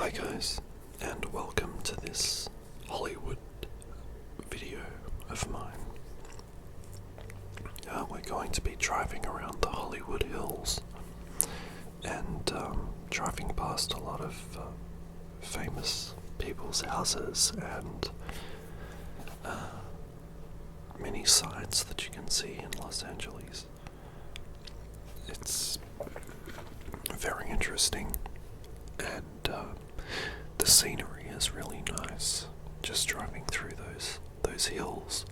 Hi guys, and welcome to this Hollywood video of mine. We're going to be driving around the Hollywood Hills and driving past a lot of famous people's houses and many sights that you can see in Los Angeles. It's very interesting, and the scenery is really nice. Just driving through those hills.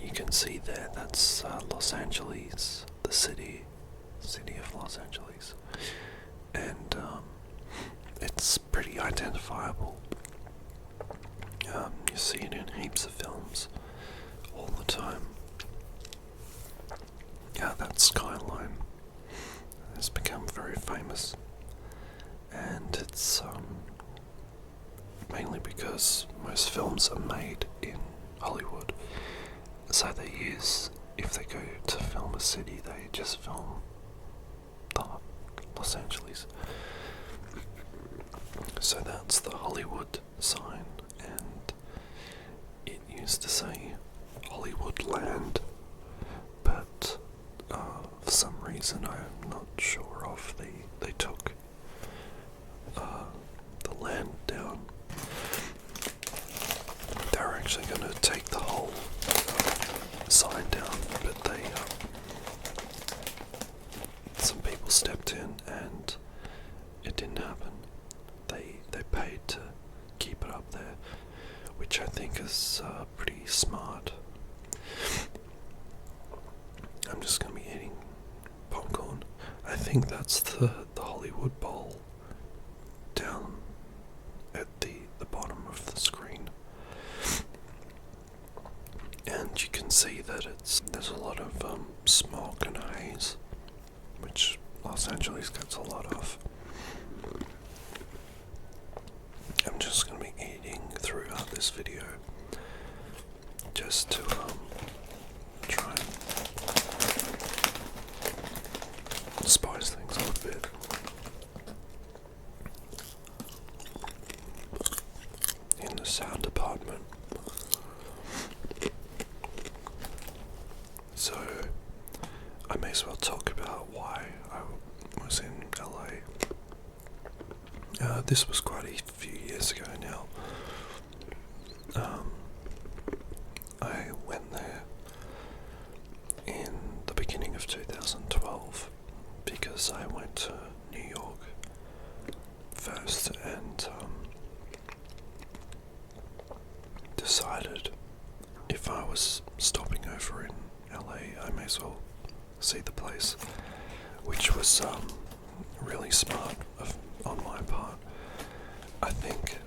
You can see there, that's Los Angeles, the city of Los Angeles, and it's pretty identifiable. You see it in heaps of films all the time. That skyline has become very famous, and it's mainly because most films are made in Hollywood. So they use, if they go to film a city, they just film Los Angeles. So that's the Hollywood sign, and it used to say Hollywood Land, but for some reason I'm not sure of, they took the land down. They were actually going to take the whole sign down, but some people stepped in and it didn't happen. They paid to keep it up there, which I think is pretty smart. I'm just going to be eating popcorn. I think that's the Hollywood Bowl down at the bottom of the screen. And you can see that there's a lot of smoke and haze, which Los Angeles gets a lot of. I'm just going to be eating throughout this video, just to try and spice things up a bit. In the sound department. So I may as well talk about why I was in LA. This was quite a few years ago now. I went there in the beginning of 2012 because I went to New York first and decided if I was stopping over in LA, I may as well see the place, which was really smart on my part. I think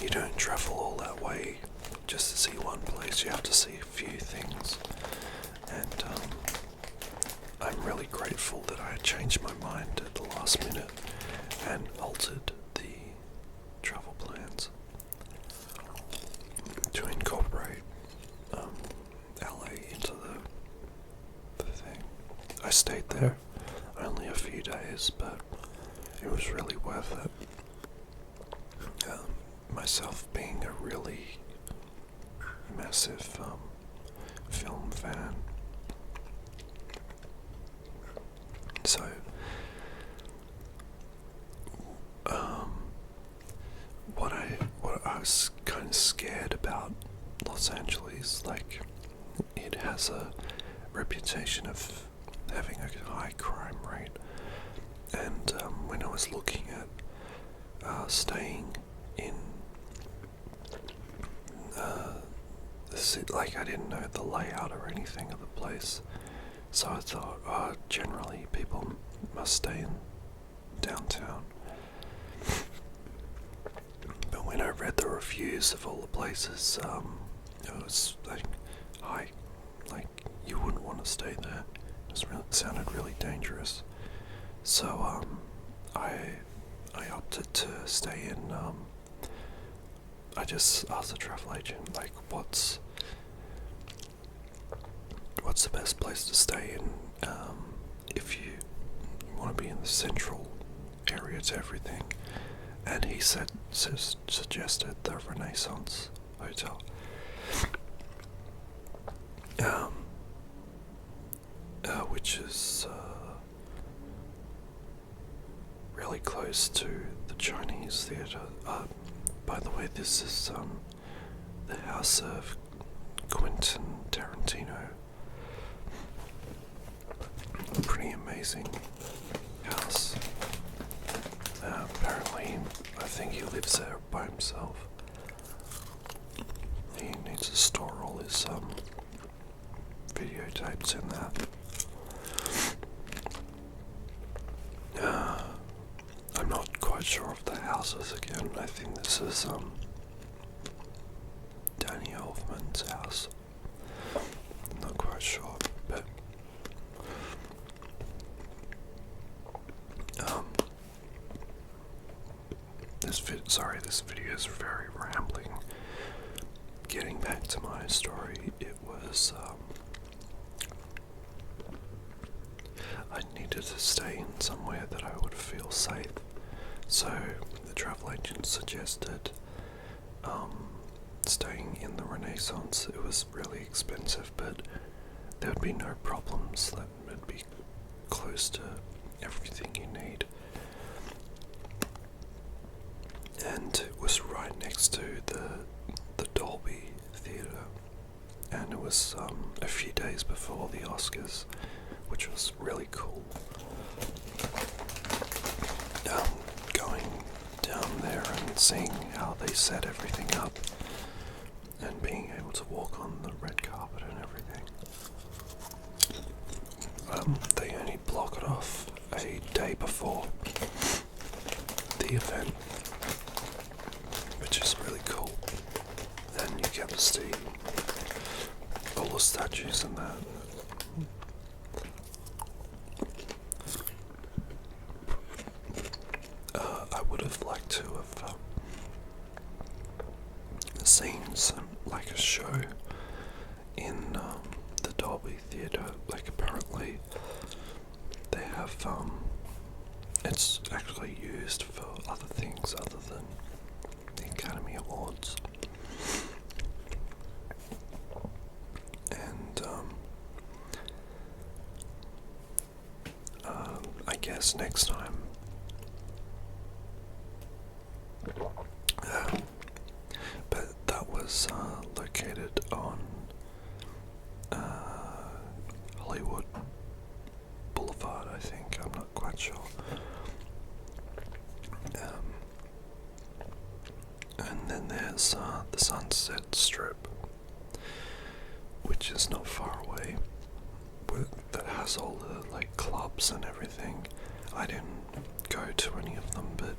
you don't travel all that way just to see one place. You have to see a few things, and I'm really grateful that I changed my mind at the last minute and altered the travel plans to incorporate LA into the thing. I stayed there only a few days, but it was really worth it. Myself being a really massive film fan, so what I was kind of scared about Los Angeles, like, it has a reputation of having a high crime rate, and when I was looking at staying in the city, like, I didn't know the layout or anything of the place, so I thought, generally people must stay in downtown. But when I read the reviews of all the places, it was like you wouldn't want to stay there. It sounded really dangerous. So I opted to stay in. I just asked the travel agent, like, what's the best place to stay in if you want want to be in the central area to everything, and he suggested the Renaissance Hotel. Which is really close to the Chinese theatre. By the way, this is the house of Quentin Tarantino. Pretty amazing house. Apparently, I think he lives there by himself. He needs to store all his videotapes in that. I'm not quite sure of the houses again. I think this is Danny Elfman's house. I'm not quite sure, but this video is very rambling. Getting back to my story, it was I needed to stay in somewhere that I would feel safe. So the travel agent suggested staying in the Renaissance. It was really expensive, but there would be no problems. That would be close to everything you need. And it was right next to the Dolby Theatre, and it was a few days before the Oscars, which was really cool. Going down there and seeing how they set everything up, and being able to walk on the red carpet and everything. They only block it off a day before the event, which is really cool, and you get to see all the statues and that. I would have liked to have seen like a show in the Dolby Theatre. Like apparently they have it's actually used for other things other than the Academy Awards. And I guess next time but that was located on Hollywood Boulevard, I think. I'm not quite sure. And then there's the Sunset Strip, which is not far away, that has all the like clubs and everything. I didn't go to any of them, but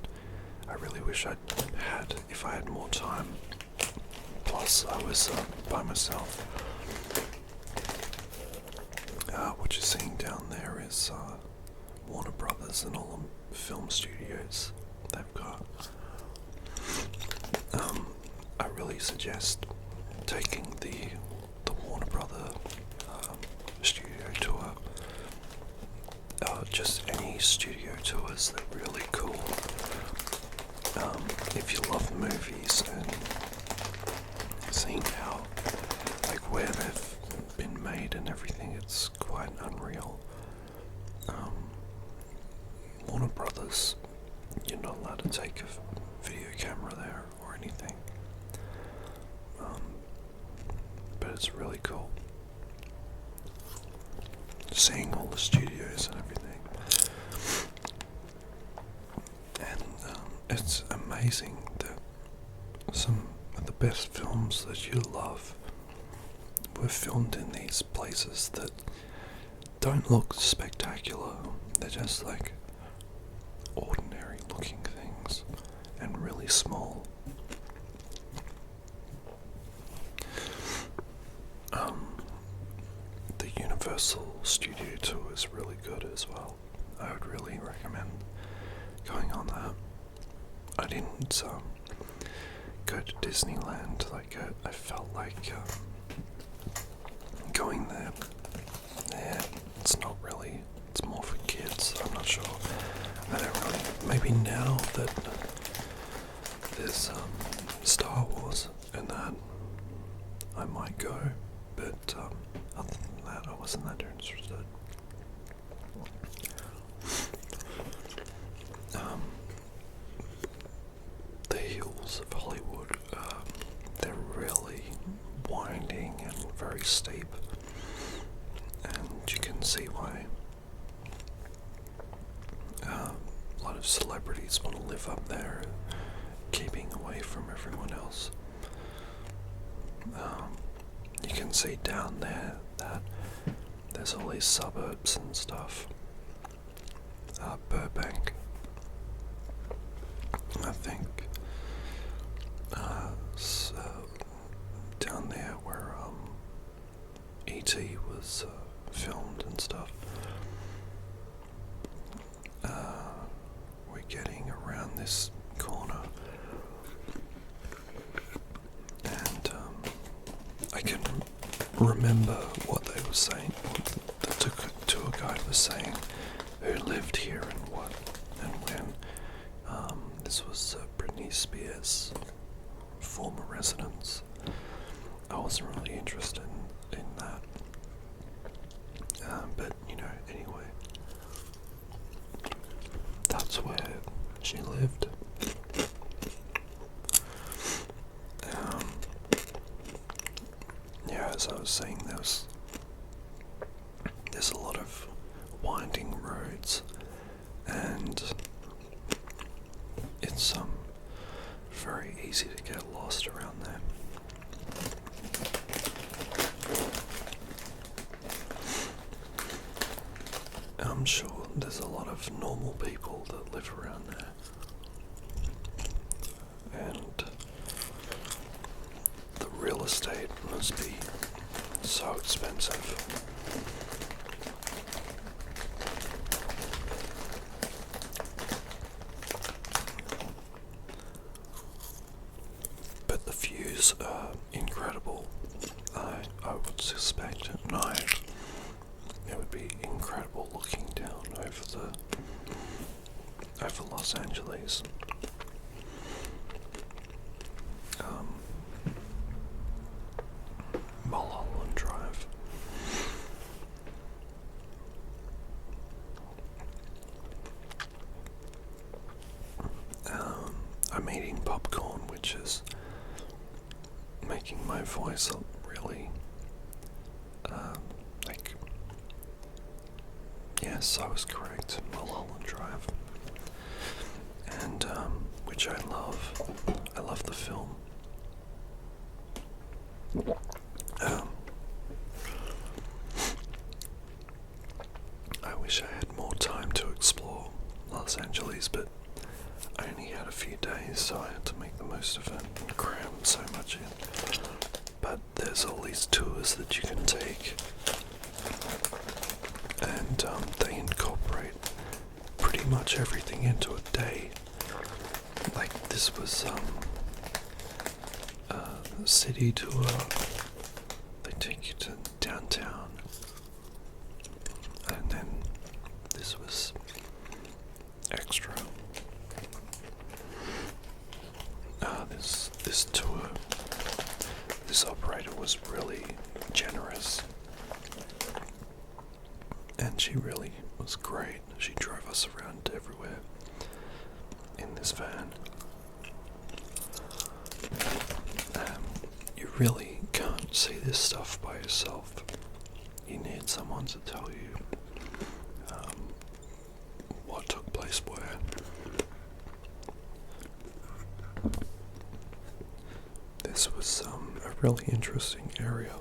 I really wish I had if I had more time. Plus I was by myself. What you're seeing down there is Warner Brothers and all the film studios they've got. I really suggest taking the Warner Brother studio tour. Just any studio tours, they're really cool. If you love movies and seeing how, like where they've been made and everything, it's quite unreal. Warner Brothers, you're not allowed to take a video camera there or anything. But it's really cool. Seeing all the studios and everything. And it's amazing that some of the best films that you love were filmed in these places that don't look spectacular. They're just like ordinary looking things and really small. The Universal Studio Tour is really good as well. I would really recommend going on that. I didn't go to Disneyland. Like I felt like going there. Yeah, it's not really. It's more for kids. I'm not sure. maybe now that there's Star Wars and that, I might go, but other than that, I wasn't that interested. The hills of Hollywood, they're really winding and very steep, and you can see why a lot of celebrities want to live up there, keeping away from everyone else. You can see down there that there's all these suburbs and stuff. Burbank, I think, down there where E.T. was filmed and stuff. We're getting around this corner, and I can remember what they were saying, what the tour guide was saying, who lived here and what and when. This was Britney Spears' former residence. I wasn't really interested in that. But, anyway, that's where she lived. As I was saying, there's a lot of winding roads, and it's very easy to get lost around there. I'm sure there's a lot of normal people that live around there, and the real estate must be so expensive. But the views are incredible. I would suspect at night it would be incredible looking down over Los Angeles. Mulholland Drive. I'm eating popcorn, which is making my voice really, yes, I was correct, Mulholland Drive, and, which I love the film. I wish I had more time to explore Los Angeles, but I only had a few days, so I had to make the most of it and cram so much in. But there's all these tours that you can take, and they incorporate pretty much everything into a day. Like this was a city tour. They take you to downtown, and then this was extra. This tour, this operator was really generous, and she really was great. She drove us around everywhere in this van. You really can't see this stuff by yourself. You need someone to tell you what took place where. This was a really interesting area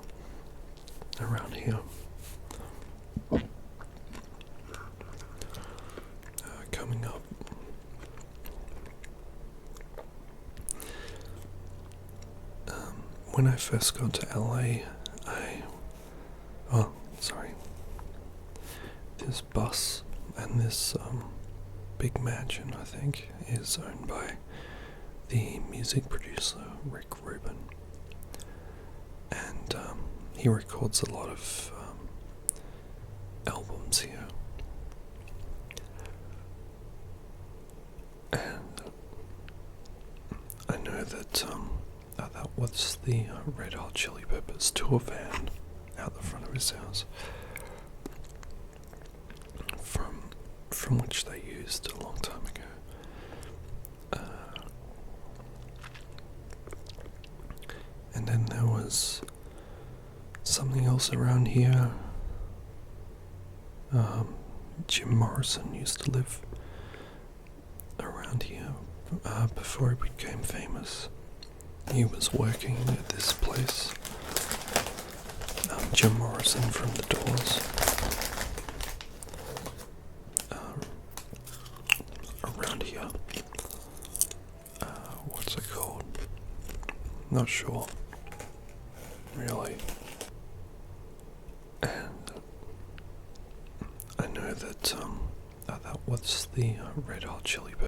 around here. Coming up, when I first got to LA, this bus and this big mansion, I think, is owned by the music producer Rick Rubin, and he records a lot of albums here. that was the Red Hot Chili Peppers tour van out the front of his house, from which they used a long time ago. And then there was something else around here. Jim Morrison used to live around here before he became famous. He was working at this place. Jim Morrison from The Doors. Around here. What's it called? Not sure. Really. And I know that that was the Red Hot Chili Peppers.